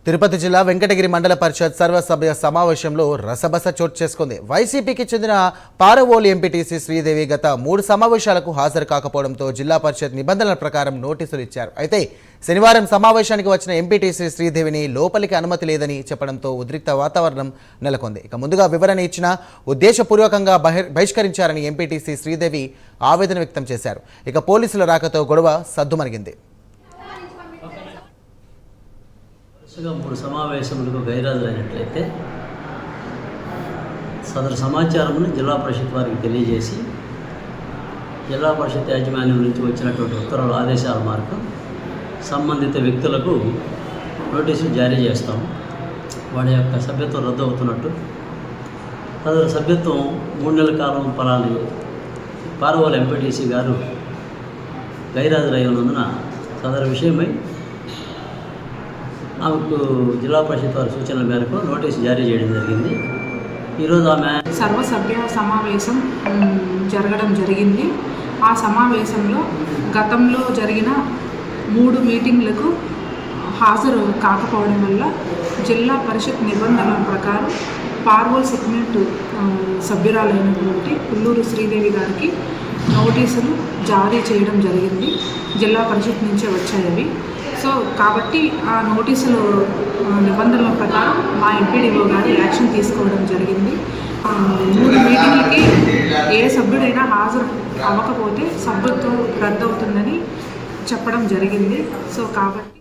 తిరుపతి జిల్లా వెంకటగిరి మండల పరిషత్ సర్వసభ్య సమావేశంలో రసబస చోటు చేసుకుంది. వైసీపీకి చెందిన పారవోలు ఎంపీటీసీ శ్రీదేవి గత 3 సమావేశాలకు హాజరు కాకపోవడంతో జిల్లా పరిషత్ నిబంధనల ప్రకారం నోటీసులు ఇచ్చారు. అయితే శనివారం సమావేశానికి వచ్చిన ఎంపీటీసీ శ్రీదేవిని లోపలికి అనుమతి లేదని చెప్పడంతో ఉద్రిక్త వాతావరణం నెలకొంది. ఇక ముందుగా వివరణ ఇచ్చిన ఉద్దేశపూర్వకంగా బహిష్కరించారని ఎంపీటీసీ శ్రీదేవి ఆవేదన వ్యక్తం చేశారు. ఇక పోలీసుల రాకతో గొడవ సద్దుమణిగింది. 3 సమావేశములకు గైరాజులైనట్లయితే సదరు సమాచారమును జిల్లా పరిషత్ వారికి తెలియజేసి జిల్లా పరిషత్ యాజమాన్యం నుంచి వచ్చినటువంటి ఉత్తర్వుల ఆదేశాల మేరకు సంబంధిత వ్యక్తులకు నోటీసులు జారీ చేస్తాము. వాడి యొక్క సభ్యత్వం రద్దు అవుతున్నట్టు, సదరు సభ్యత్వం 3 నెలల కాలం ఫలాన్ని పారవోలు ఎంపీటీసీ గారు గైరాజులై ఉన్నందున సదరు విషయమై ఆమెకు జిల్లా పరిషత్ వారి సూచనల మేరకు నోటీసు జారీ చేయడం జరిగింది. ఈరోజు ఆమె సర్వసభ్య సమావేశం జరగడం జరిగింది. ఆ సమావేశంలో గతంలో జరిగిన 3 మీటింగ్లకు హాజరు కాకపోవడం వల్ల జిల్లా పరిషత్ నిబంధనల ప్రకారం పార్వోల్ సెగ్మెంట్ సభ్యురాలైనటువంటి పుల్లూరు శ్రీదేవి గారికి నోటీసులు జారీ చేయడం జరిగింది. జిల్లా పరిషత్ నుంచే వచ్చాయి. సో కాబట్టి ఆ నోటీసులు నిబంధనల ప్రకారం మా ఎంపీడీఓ గారు యాక్షన్ తీసుకోవడం జరిగింది. 3 మీటింగ్లకి ఏ సభ్యుడైనా హాజరు అవ్వకపోతే సభ్యత్వం రద్దు అవుతుందని చెప్పడం జరిగింది. సో కాబట్టి